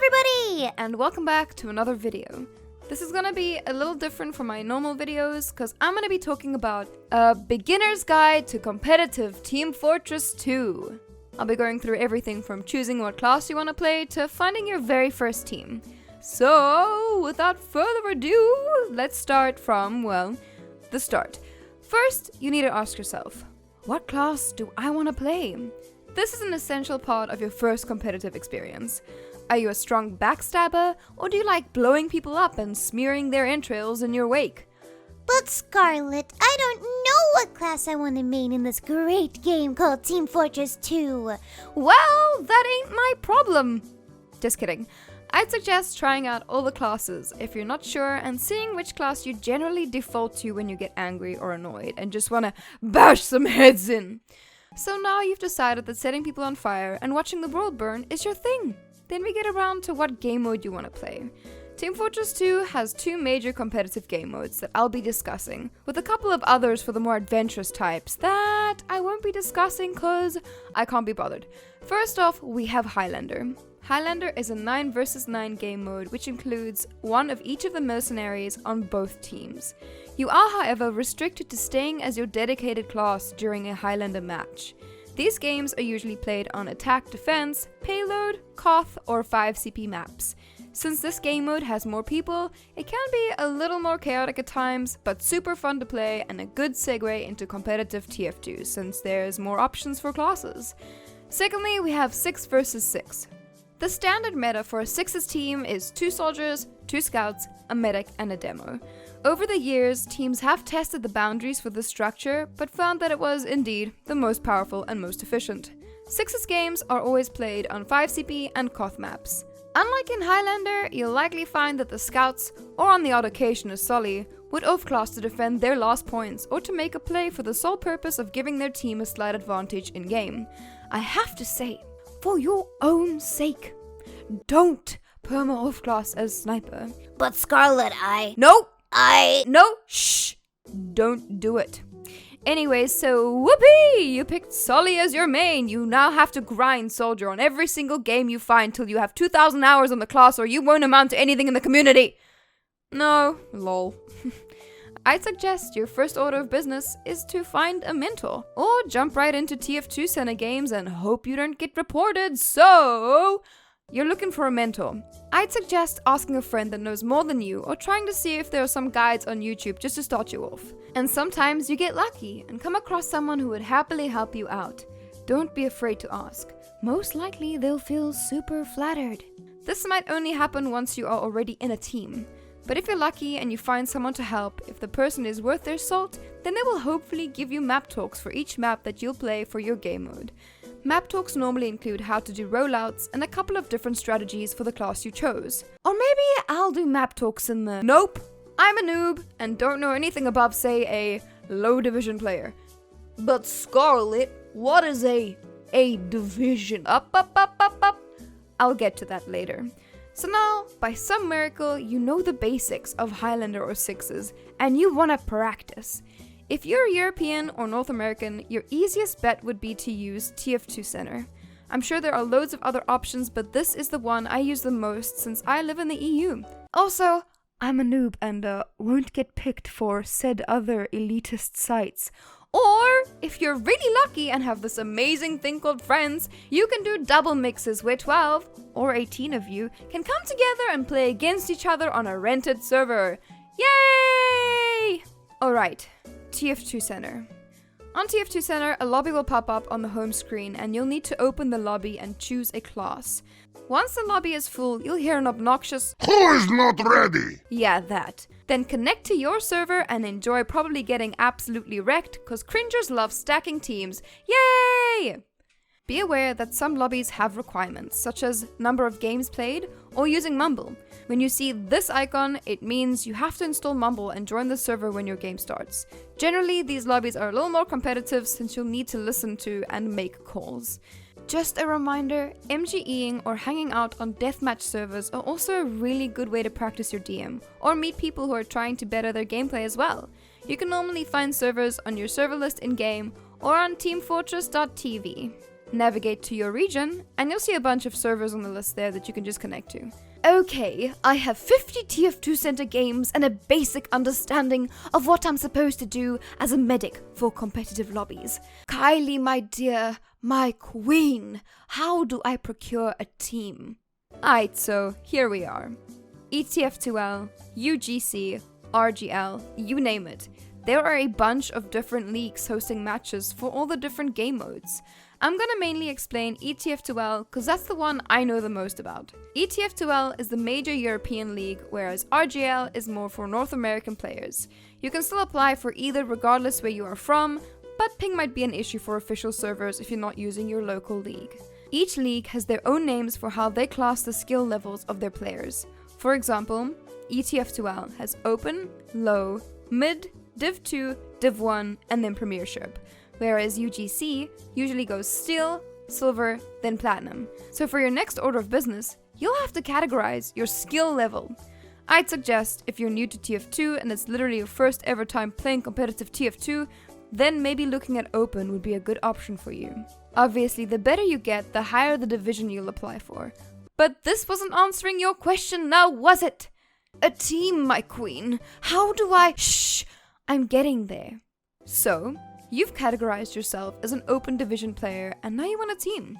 everybody! And welcome back to another video. This is gonna be a little different from my normal videos because I'm gonna be talking about a beginner's guide to competitive Team Fortress 2. I'll be going through everything from choosing what class you want to play to finding your very first team. So, without further ado, let's start from, well, the start. First, you need to ask yourself, what class do I want to play? This is an essential part of your first competitive experience. Are you a strong backstabber, or do you like blowing people up and smearing their entrails in your wake? But Scarlet, I don't know what class I want to main in this great game called Team Fortress 2. Well, that ain't my problem. Just kidding. I'd suggest trying out all the classes if you're not sure and seeing which class you generally default to when you get angry or annoyed and just want to bash some heads in. So now you've decided that setting people on fire and watching the world burn is your thing. Then we get around to what game mode you want to play. Team Fortress 2 has two major competitive game modes that I'll be discussing, with a couple of others for the more adventurous types that I won't be discussing cause I can't be bothered. First off, we have Highlander. Highlander is a 9 vs 9 game mode which includes one of each of the mercenaries on both teams. You are, however, restricted to staying as your dedicated class during a Highlander match. These games are usually played on attack, defense, payload, Koth, or 5CP maps. Since this game mode has more people, it can be a little more chaotic at times, but super fun to play and a good segue into competitive TF2 since there's more options for classes. Secondly, we have 6 vs 6. The standard meta for a 6's team is 2 soldiers, 2 scouts, a medic, and a demo. Over the years, teams have tested the boundaries for this structure, but found that it was, indeed, the most powerful and most efficient. 6's games are always played on 5CP and Koth maps. Unlike in Highlander, you'll likely find that the scouts, or on the odd occasion a Sully, would off-class to defend their last points or to make a play for the sole purpose of giving their team a slight advantage in-game. I have to say, for your own sake, don't perma off-class as sniper. But Scarlet, No, shh, don't do it. Anyways, so whoopee! You picked Sully as your main. You now have to grind soldier on every single game you find till you have 2,000 hours on the class or you won't amount to anything in the community. No, lol. I'd suggest your first order of business is to find a mentor or jump right into TF2 center games and hope you don't get reported. So, you're looking for a mentor. I'd suggest asking a friend that knows more than you or trying to see if there are some guides on YouTube just to start you off. And sometimes you get lucky and come across someone who would happily help you out. Don't be afraid to ask. Most likely they'll feel super flattered. This might only happen once you are already in a team. But if you're lucky and you find someone to help, if the person is worth their salt, then they will hopefully give you map talks for each map that you'll play for your game mode. Map talks normally include how to do rollouts and a couple of different strategies for the class you chose. Or maybe I'll do map talks in the nope, I'm a noob and don't know anything above, say, a low division player. But Scarlet, what is a division? Up. I'll get to that later. So now, by some miracle, you know the basics of Highlander or 6's and you want to practice. If you're European or North American, your easiest bet would be to use TF2 Center. I'm sure there are loads of other options, but this is the one I use the most since I live in the EU. Also, I'm a noob and won't get picked for said other elitist sites. Or, if you're really lucky and have this amazing thing called friends, you can do double mixes where 12 or 18 of you can come together and play against each other on a rented server. Yay! Alright. TF2 Center. On TF2 Center, a lobby will pop up on the home screen and you'll need to open the lobby and choose a class. Once the lobby is full, you'll hear an obnoxious "Who is not ready?" Yeah, that. Then connect to your server and enjoy probably getting absolutely wrecked cause cringers love stacking teams. Yay! Be aware that some lobbies have requirements, such as number of games played or using Mumble. When you see this icon, it means you have to install Mumble and join the server when your game starts. Generally, these lobbies are a little more competitive since you'll need to listen to and make calls. Just a reminder, MGEing or hanging out on deathmatch servers are also a really good way to practice your DM, or meet people who are trying to better their gameplay as well. You can normally find servers on your server list in-game or on teamfortress.tv. Navigate to your region, and you'll see a bunch of servers on the list there that you can just connect to. Okay, I have 50 TF2 center games and a basic understanding of what I'm supposed to do as a medic for competitive lobbies. Kylie, my dear, my queen, how do I procure a team? Alright, so here we are. ETF2L, UGC, RGL, you name it. There are a bunch of different leagues hosting matches for all the different game modes. I'm gonna mainly explain ETF2L because that's the one I know the most about. ETF2L is the major European league, whereas RGL is more for North American players. You can still apply for either regardless where you are from, but ping might be an issue for official servers if you're not using your local league. Each league has their own names for how they class the skill levels of their players. For example, ETF2L has Open, Low, Mid, Div 2, Div 1, and then Premiership, whereas UGC usually goes Steel, Silver, then Platinum. So for your next order of business, you'll have to categorize your skill level. I'd suggest if you're new to TF2 and it's literally your first ever time playing competitive TF2, then maybe looking at Open would be a good option for you. Obviously, the better you get, the higher the division you'll apply for. But this wasn't answering your question now, was it? A team, my queen. How do I... Shh! I'm getting there. So, you've categorized yourself as an open division player and now you want a team.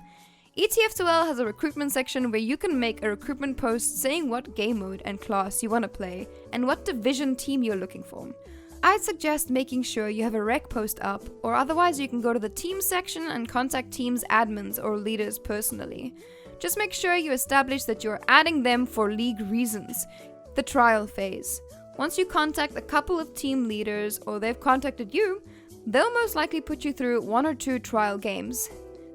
ETF2L has a recruitment section where you can make a recruitment post saying what game mode and class you want to play and what division team you're looking for. I'd suggest making sure you have a rec post up, or otherwise you can go to the team section and contact team's admins or leaders personally. Just make sure you establish that you're adding them for league reasons. The trial phase. Once you contact a couple of team leaders or they've contacted you, they'll most likely put you through 1 or 2 trial games.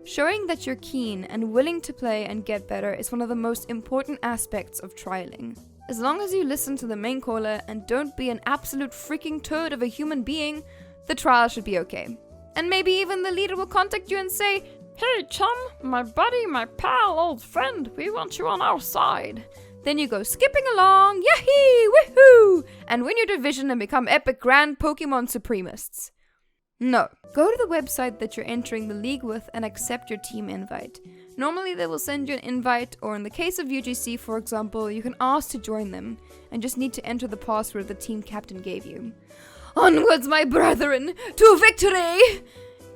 Showing that you're keen and willing to play and get better is one of the most important aspects of trialing. As long as you listen to the main caller and don't be an absolute freaking turd of a human being, the trial should be okay. And maybe even the leader will contact you and say, "Hey chum, my buddy, my pal, old friend, we want you on our side." Then you go skipping along, yahee, woohoo, and win your division and become epic grand Pokemon supremists. No, go to the website that you're entering the league with and accept your team invite. Normally they will send you an invite, or in the case of UGC for example, you can ask to join them and just need to enter the password the team captain gave you. Onwards my brethren, to victory!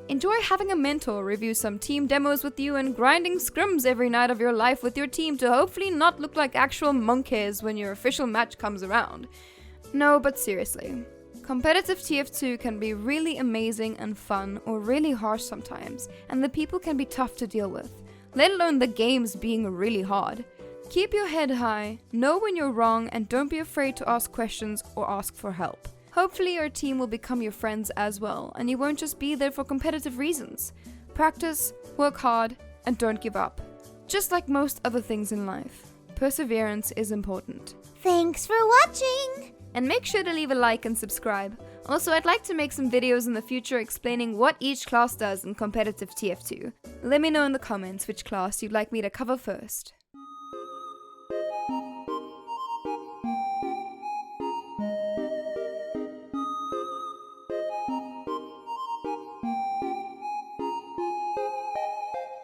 Enjoy having a mentor review some team demos with you and grinding scrims every night of your life with your team to hopefully not look like actual monkeys when your official match comes around. No, but seriously. Competitive TF2 can be really amazing and fun or really harsh sometimes, and the people can be tough to deal with, let alone the games being really hard. Keep your head high, know when you're wrong, and don't be afraid to ask questions or ask for help. Hopefully your team will become your friends as well, and you won't just be there for competitive reasons. Practice, work hard, and don't give up. Just like most other things in life, perseverance is important. Thanks for watching! And make sure to leave a like and subscribe. Also, I'd like to make some videos in the future explaining what each class does in competitive TF2. Let me know in the comments which class you'd like me to cover first.